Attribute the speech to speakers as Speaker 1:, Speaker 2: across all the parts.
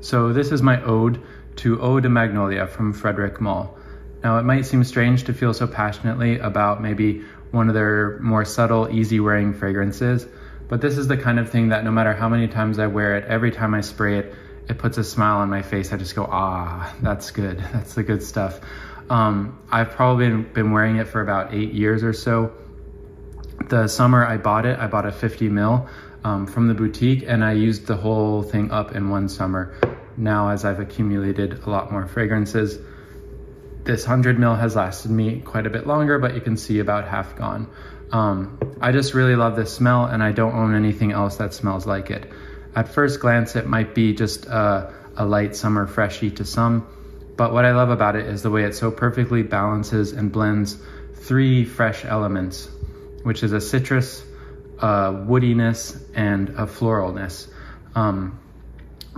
Speaker 1: So this is my ode to Eau de Magnolia from Frederic Malle. Now it might seem strange to feel so passionately about maybe one of their more subtle, easy wearing fragrances, but this is the kind of thing that no matter how many times I wear it, every time I spray it, it puts a smile on my face. I just go, ah, that's good. That's the good stuff. I've probably been wearing it for about 8 years or so. The summer I bought a 50 ml from the boutique, and I used the whole thing up in one summer. Now, as I've accumulated a lot more fragrances, this 100 ml has lasted me quite a bit longer, but you can see about half gone. I just really love this smell, and I don't own anything else that smells like it. At first glance, it might be just a light summer freshie to some, but what I love about it is the way it so perfectly balances and blends 3 fresh elements, which is a citrus, woodiness, and a floralness.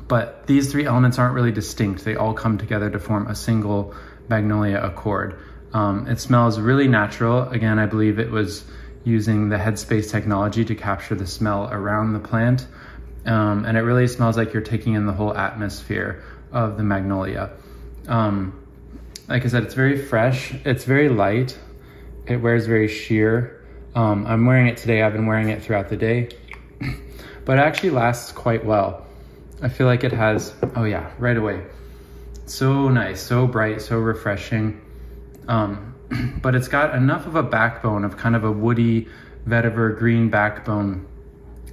Speaker 1: But these 3 elements aren't really distinct. They all come together to form a single Magnolia accord. It smells really natural. Again, I believe it was using the headspace technology to capture the smell around the plant. And it really smells like you're taking in the whole atmosphere of the Magnolia. Like I said, it's very fresh, it's very light, it wears very sheer. I'm wearing it today, I've been wearing it throughout the day, but it actually lasts quite well. I feel like it has, oh yeah, right away. So nice, so bright, so refreshing. But it's got enough of a backbone of kind of a woody vetiver green backbone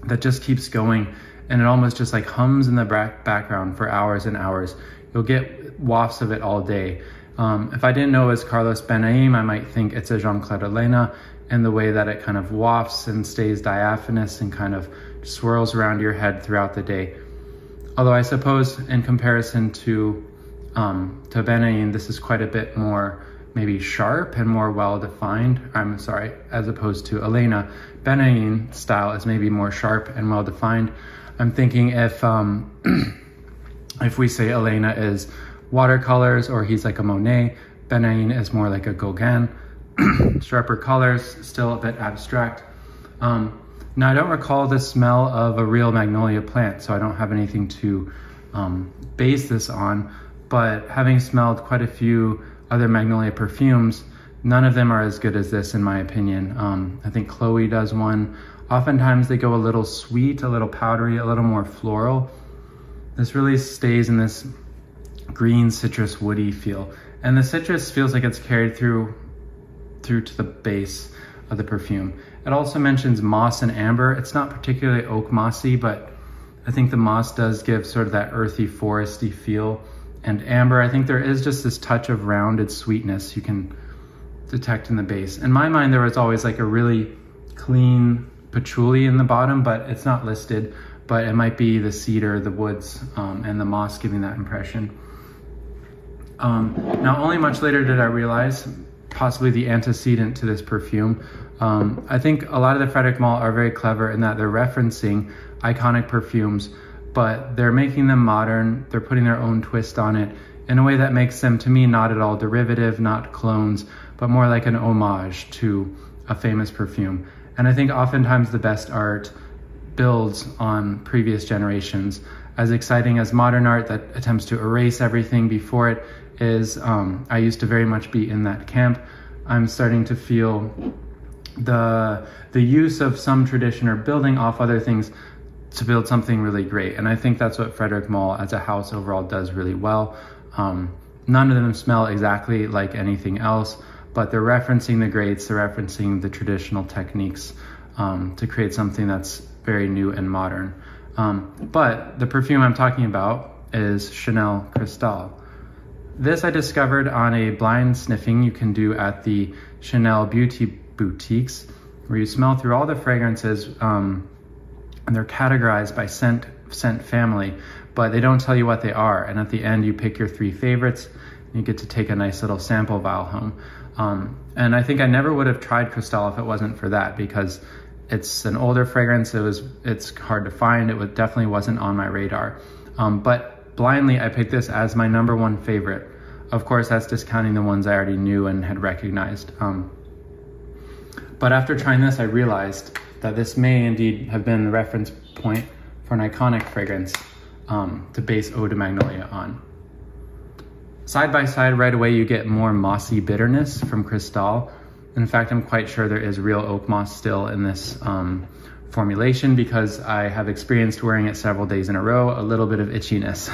Speaker 1: that just keeps going, and it almost just like hums in the background for hours and hours. You'll get wafts of it all day. If I didn't know it was Carlos Benaïm, I might think it's a Jean-Claude Elena, and the way that it kind of wafts and stays diaphanous and kind of swirls around your head throughout the day. Although I suppose in comparison to Benaïm, this is quite a bit more maybe sharp and more well-defined. I'm sorry, as opposed to Elena. Benaïm style is maybe more sharp and well-defined. I'm thinking if we say Elena is watercolors or he's like a Monet, Benaïm is more like a Gauguin. Sharper colors, still a bit abstract. Now I don't recall the smell of a real Magnolia plant, so I don't have anything to base this on, but having smelled quite a few other Magnolia perfumes, none of them are as good as this in my opinion. I think Chloe does one. Oftentimes they go a little sweet, a little powdery, a little more floral. This really stays in this green citrus woody feel. And the citrus feels like it's carried through to the base of the perfume. It also mentions moss and amber. It's not particularly oak mossy, but I think the moss does give sort of that earthy, foresty feel. And amber, I think there is just this touch of rounded sweetness you can detect in the base. In my mind, there was always like a really clean patchouli in the bottom, but it's not listed, but it might be the cedar, the woods, and the moss giving that impression. Now, only much later did I realize possibly the antecedent to this perfume. I think a lot of the Frederic Malle are very clever in that they're referencing iconic perfumes, but they're making them modern, they're putting their own twist on it in a way that makes them, to me, not at all derivative, not clones, but more like an homage to a famous perfume. And I think oftentimes the best art builds on previous generations. As exciting as modern art that attempts to erase everything before it is, I used to very much be in that camp. I'm starting to feel the use of some tradition or building off other things to build something really great. And I think that's what Frederic Malle as a house overall does really well. None of them smell exactly like anything else, but they're referencing the greats, they're referencing the traditional techniques to create something that's very new and modern. But the perfume I'm talking about is Chanel Cristal. This I discovered on a blind sniffing you can do at the Chanel beauty boutiques, where you smell through all the fragrances, and they're categorized by scent family, but they don't tell you what they are. And at the end, you pick your 3 favorites, and you get to take a nice little sample vial home. And I think I never would have tried Cristal if it wasn't for that, because it's an older fragrance. It's hard to find. It definitely wasn't on my radar. But blindly, I picked this as my #1 favorite. Of course, that's discounting the ones I already knew and had recognized. But after trying this, I realized that this may indeed have been the reference point for an iconic fragrance. to base Eau de Magnolia on. Side by side, right away, you get more mossy bitterness from Cristal. In fact, I'm quite sure there is real oak moss still in this formulation, because I have experienced wearing it several days in a row, a little bit of itchiness.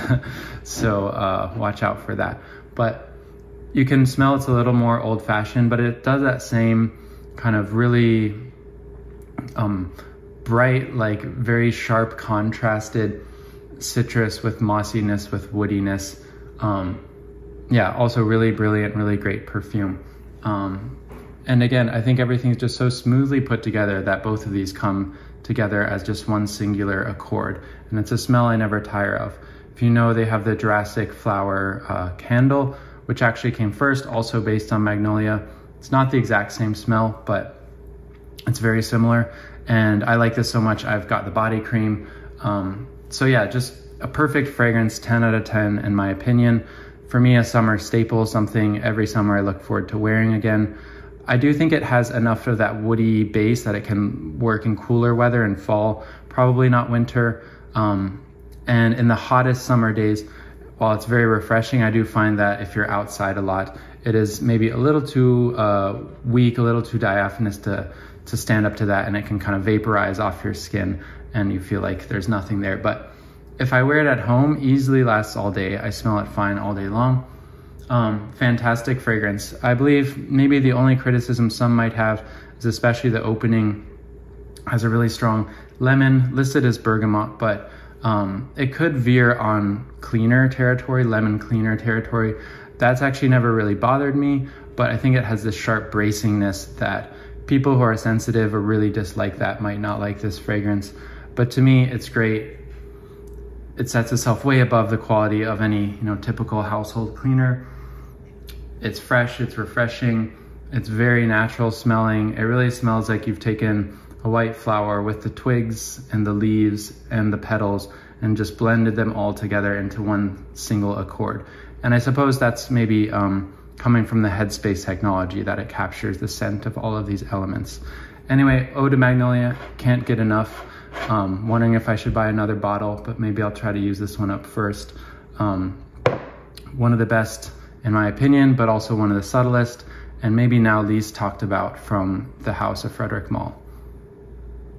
Speaker 1: So watch out for that. But you can smell it's a little more old-fashioned, but it does that same kind of really bright, like very sharp contrasted citrus with mossiness, with woodiness. Yeah, also really brilliant, really great perfume. And again, I think everything's just so smoothly put together that both of these come together as just one singular accord. And it's a smell I never tire of. If you know, they have the Jurassic Flower candle, which actually came first, also based on Magnolia. It's not the exact same smell, but it's very similar. And I like this so much, I've got the body cream. So yeah, just a perfect fragrance, 10 out of 10 in my opinion. For me, a summer staple, something every summer I look forward to wearing again. I do think it has enough of that woody base that it can work in cooler weather and fall, probably not winter. And in the hottest summer days, while it's very refreshing, I do find that if you're outside a lot, it is maybe a little too weak, a little too diaphanous to stand up to that, and it can kind of vaporize off your skin and you feel like there's nothing there. But if I wear it at home, easily lasts all day. I smell it fine all day long. Fantastic fragrance. I believe maybe the only criticism some might have is especially the opening has a really strong lemon, listed as bergamot, but it could veer on cleaner territory, lemon cleaner territory. That's actually never really bothered me, but I think it has this sharp bracingness that people who are sensitive or really dislike that might not like this fragrance. But to me, it's great. It sets itself way above the quality of any, typical household cleaner. It's fresh, it's refreshing, it's very natural smelling. It really smells like you've taken a white flower with the twigs and the leaves and the petals and just blended them all together into one single accord. And I suppose that's maybe coming from the Headspace technology, that it captures the scent of all of these elements. Anyway, Eau de Magnolia, can't get enough. Wondering if I should buy another bottle, but maybe I'll try to use this one up first. One of the best in my opinion, but also one of the subtlest, and maybe now least talked about from the house of Frederic Malle.